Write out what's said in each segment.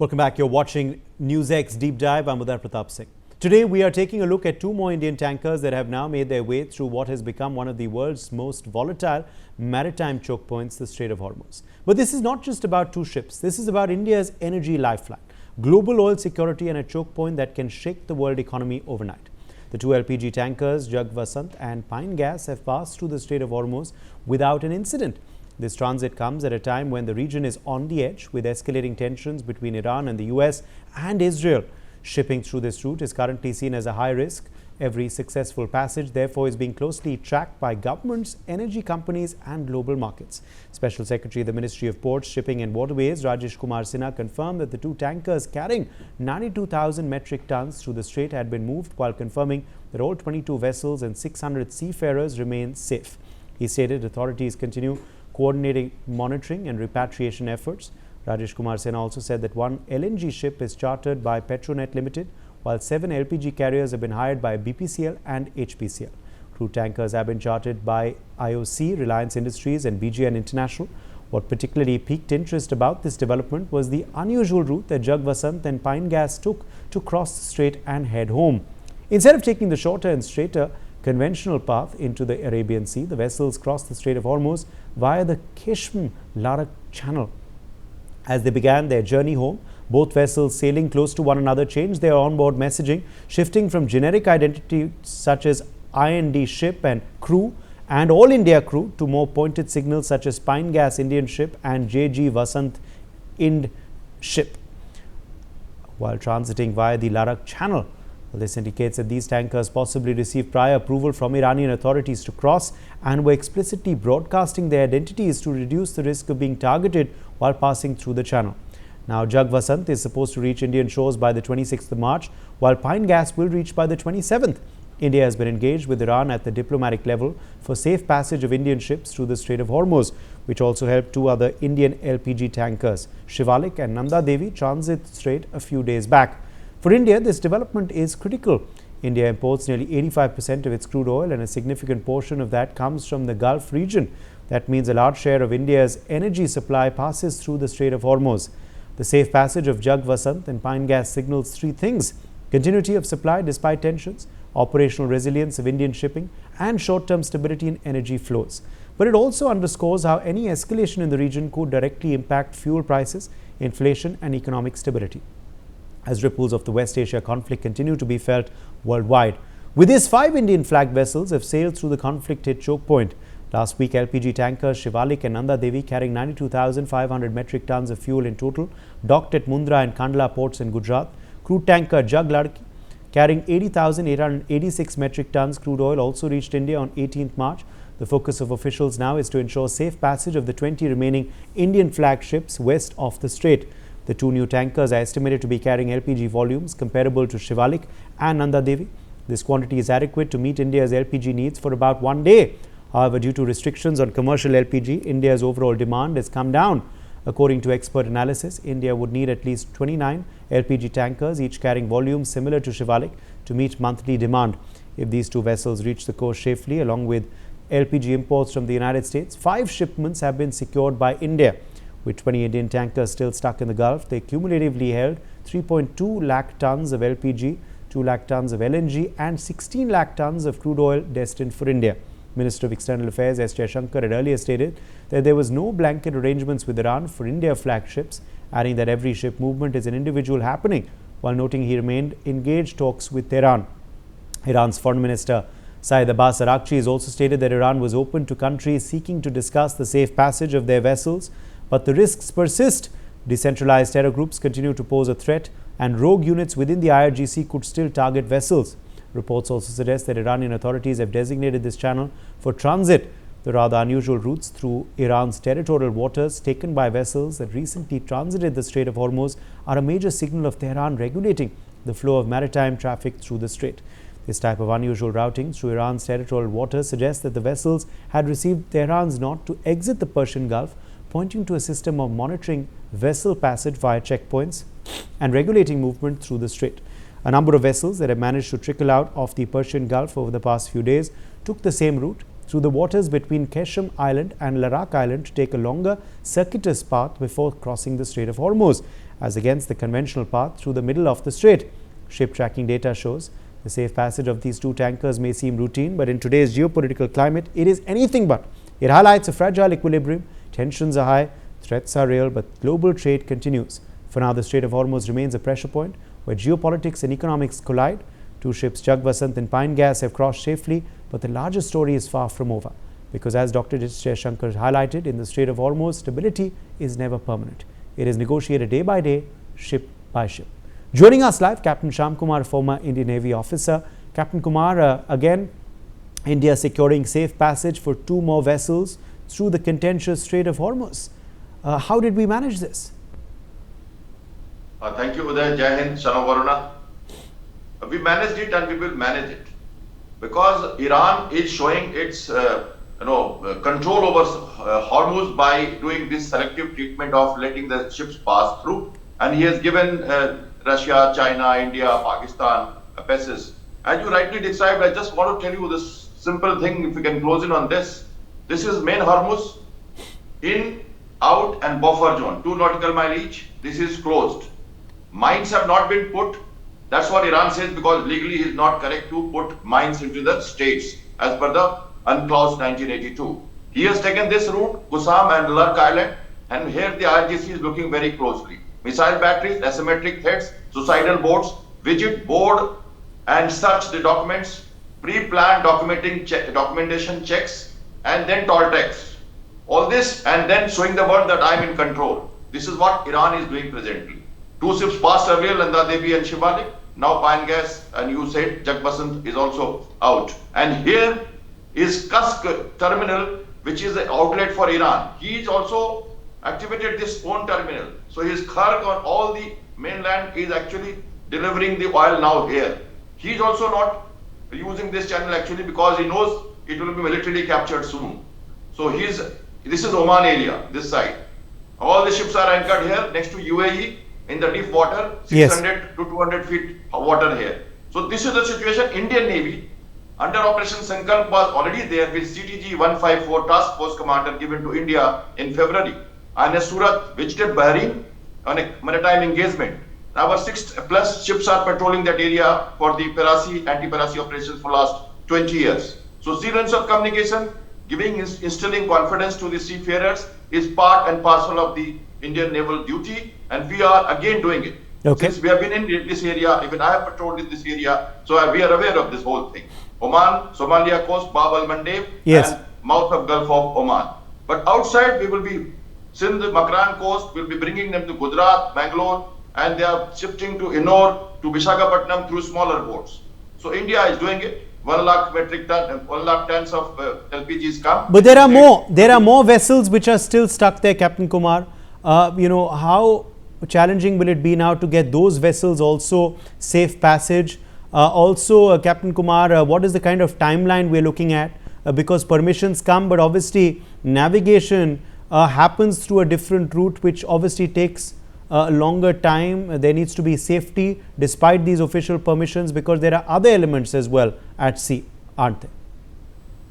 Welcome back. You're watching NewsX Deep Dive. I'm Uday Pratap Singh. Today, we are taking a look at two more Indian tankers that have now made their way through what has become one of the world's most volatile maritime choke points, the Strait of Hormuz. But this is not just about two ships. This is about India's energy lifeline, global oil security, and a choke point that can shake the world economy overnight. The two LPG tankers, Jag Vasant and Pine Gas, have passed through the Strait of Hormuz without an incident. This transit comes at a time when the region is on the edge, with escalating tensions between Iran and the US and Israel. Shipping through this route is currently seen as a high risk. Every successful passage, therefore, is being closely tracked by governments, energy companies and global markets. Special Secretary of the Ministry of Ports, Shipping and Waterways, Rajesh Kumar Sinha, confirmed that the two tankers carrying 92,000 metric tons through the strait had been moved, while confirming that all 22 vessels and 600 seafarers remain safe. He stated authorities continue coordinating monitoring and repatriation efforts. Rajesh Kumar Sinha also said that one LNG ship is chartered by Petronet Limited, while 7 LPG carriers have been hired by BPCL and HPCL. Crude tankers have been chartered by IOC, Reliance Industries and BGN International. What particularly piqued interest about this development was the unusual route that Jag Vasant and Pine Gas took to cross the strait and head home. Instead of taking the shorter and straighter conventional path into the Arabian Sea, the vessels crossed the Strait of Hormuz via the Keshm-Larak Channel. As they began their journey home, both vessels sailing close to one another changed their onboard messaging, shifting from generic identities such as IND ship and crew and All India crew to more pointed signals such as Pine Gas Indian ship and JG Vasant Ind ship. While transiting via the Larak Channel, this indicates that these tankers possibly received prior approval from Iranian authorities to cross and were explicitly broadcasting their identities to reduce the risk of being targeted while passing through the channel. Now, Jag Vasant is supposed to reach Indian shores by the 26th of March, while Pine Gas will reach by the 27th. India has been engaged with Iran at the diplomatic level for safe passage of Indian ships through the Strait of Hormuz, which also helped two other Indian LPG tankers, Shivalik and Nanda Devi, transit the strait a few days back. For India, this development is critical. India imports nearly 85% of its crude oil, and a significant portion of that comes from the Gulf region. That means a large share of India's energy supply passes through the Strait of Hormuz. The safe passage of Jag Vasant and Pine Gas signals three things: continuity of supply despite tensions, operational resilience of Indian shipping, and short-term stability in energy flows. But it also underscores how any escalation in the region could directly impact fuel prices, inflation, and economic stability, as ripples of the West Asia conflict continue to be felt worldwide. With this, 5 Indian flagged vessels have sailed through the conflict-hit choke point. Last week, LPG tankers Shivalik and Nanda Devi, carrying 92,500 metric tons of fuel in total, docked at Mundra and Kandla ports in Gujarat. Crude tanker Jag Ladki, carrying 80,886 metric tons crude oil, also reached India on 18th March. The focus of officials now is to ensure safe passage of the 20 remaining Indian flagged ships west of the strait. The two new tankers are estimated to be carrying LPG volumes comparable to Shivalik and Nanda Devi. This quantity is adequate to meet India's LPG needs for about one day. However, due to restrictions on commercial LPG, India's overall demand has come down. According to expert analysis, India would need at least 29 LPG tankers, each carrying volumes similar to Shivalik, to meet monthly demand. If these two vessels reach the coast safely, along with LPG imports from the United States, 5 shipments have been secured by India. With 20 Indian tankers still stuck in the Gulf, they cumulatively held 3.2 lakh tons of LPG, 2 lakh tons of LNG and 16 lakh tons of crude oil destined for India. Minister of External Affairs S. Jaishankar had earlier stated that there was no blanket arrangements with Iran for India flagged ships, adding that every ship movement is an individual happening, while noting he remained engaged talks with Tehran. Iran's Foreign Minister Saeed Abbas Araghchi has also stated that Iran was open to countries seeking to discuss the safe passage of their vessels, but the risks persist. Decentralized terror groups continue to pose a threat, and rogue units within the IRGC could still target vessels. Reports also suggest that Iranian authorities have designated this channel for transit. The rather unusual routes through Iran's territorial waters taken by vessels that recently transited the Strait of Hormuz are a major signal of Tehran regulating the flow of maritime traffic through the strait. This type of unusual routing through Iran's territorial waters suggests that the vessels had received Tehran's nod to exit the Persian Gulf, pointing to a system of monitoring vessel passage via checkpoints and regulating movement through the strait. A number of vessels that have managed to trickle out of the Persian Gulf over the past few days took the same route through the waters between Keshem Island and Larak Island to take a longer circuitous path before crossing the Strait of Hormuz. as against the conventional path through the middle of the strait. Ship tracking data shows the safe passage of these two tankers may seem routine, but in today's geopolitical climate, it is anything but. It highlights a fragile equilibrium. Tensions are high, threats are real, but global trade continues. For now, the Strait of Hormuz remains a pressure point where geopolitics and economics collide. Two ships, Jagvasant and Pine Gas, have crossed safely, but the larger story is far from over. Because as Dr. Shankar highlighted, in the Strait of Hormuz, stability is never permanent. It is negotiated day by day, ship by ship. Joining us live, Captain Shyam Kumar, former Indian Navy officer. Captain Kumar, again, India securing safe passage for two more vessels through the contentious Strait of Hormuz. How did we manage this? Thank you, Uday. Jai Hind, Shana Varuna. We managed it and we will manage it because Iran is showing its control over Hormuz by doing this selective treatment of letting the ships pass through, and he has given Russia, China, India, Pakistan passes. As you rightly described, I just want to tell you this simple thing. If we can close in on this, this is main Hormuz, in, out, and buffer zone, 2 nautical mile each. This is closed. Mines have not been put. That's what Iran says, because legally it is not correct to put mines into the states as per the UNCLOS 1982. He has taken this route, Kusam and Lurk Island, and here the IRGC is looking very closely. Missile batteries, asymmetric threats, suicidal boats, visit, board and search the documents, pre-planned documentation checks, and then Toltecs. All this and then showing the world that I am in control. This is what Iran is doing presently. Two ships passed earlier, Landa Devi and Shivalik. Now Pine Gas, and you said Jagvasant is also out. And here is Kask terminal, which is an outlet for Iran. He is also activated this own terminal. So his Kharg on all the mainland is actually delivering the oil now here. He is also not using this channel actually because he knows it will be militarily captured soon. So this is Oman area, this side. All the ships are anchored here next to UAE in the deep water, 600 to 200 feet of water here. So this is the situation. Indian Navy under Operation Sankalp was already there with CTG 154 Task Force Commander given to India in February. And Surat visited Bahrain on a maritime engagement. Our 6+ ships are patrolling that area for the anti-piracy operations for last 20 years. So sequence of communication, instilling confidence to the seafarers is part and parcel of the Indian naval duty, and we are again doing it. Okay. Since we have been in this area, even I have patrolled in this area, so we are aware of this whole thing. Oman, Somalia coast, Bab al-Mandeb, yes, and mouth of Gulf of Oman. But outside, we will be, Sindh, Makran coast, we'll be bringing them to Gujarat, Bangalore, and they are shifting to Ennore, to Visakhapatnam through smaller boats. So India is doing it. 1 lakh metric ton, 1 lakh tons of LPGs come. But there are more vessels which are still stuck there, Captain Kumar. How challenging will it be now to get those vessels also safe passage? Captain Kumar, what is the kind of timeline we're looking at? Because permissions come, but obviously navigation happens through a different route, which obviously takes a longer time. There needs to be safety despite these official permissions, because there are other elements as well at sea, aren't there?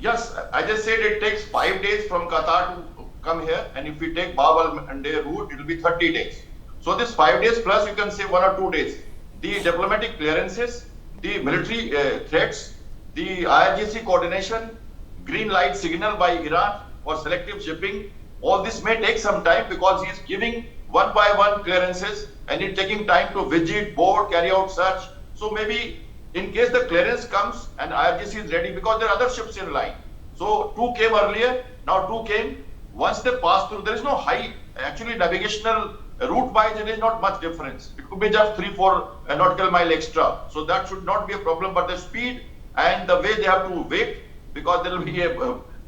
Yes, I just said it takes 5 days from Qatar to come here, and if we take Bab al-Mandeb route, it will be 30 days. So this 5 days plus, you can say 1 or 2 days. The diplomatic clearances, the military threats, the IRGC coordination, green light signal by Iran for selective shipping, all this may take some time because he is giving one by one clearances and it's taking time to visit, board, carry out search. So maybe in case the clearance comes and IRGC is ready, because there are other ships in line. So 2 came earlier, now 2 came. Once they pass through, there is no high, actually navigational route wise, there is not much difference. It could be just 3-4 nautical mile extra. So that should not be a problem, but the speed and the way they have to wait, because there will be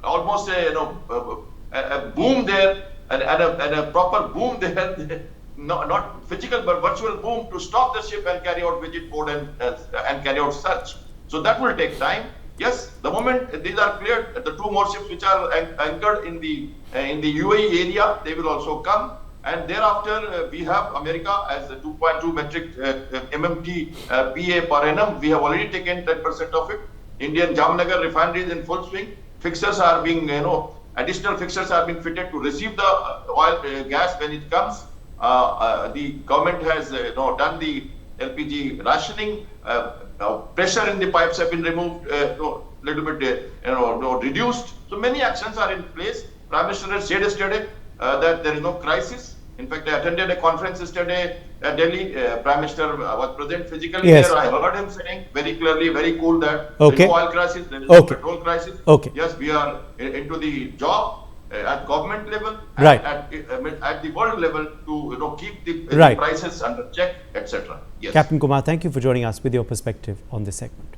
almost a boom there and a proper boom there, not physical but virtual boom to stop the ship and carry out visit, board and carry out search. So that will take time. Yes, the moment these are cleared, the 2 more ships which are anchored in the UAE area, they will also come. And thereafter, we have America as a 2.2 metric MMT PA per annum. We have already taken 10% of it. Indian Jamnagar refinery is in full swing. Fixers are being, additional fixers are being fitted to receive the oil gas when it comes. the government has done the LPG rationing. Pressure in the pipes have been removed, little bit reduced. So many actions are in place. Prime Minister has said yesterday that there is no crisis. In fact, I attended a conference yesterday at Delhi. Prime Minister was present physically Yes. there. I heard him saying very clearly, very cool, that Okay. there is no oil crisis, there is no Okay. petrol crisis. Okay. Yes, we are into the job at government level, Right. at the world level to keep the Right. prices under check, etc. Yes. Captain Kumar, thank you for joining us with your perspective on this segment.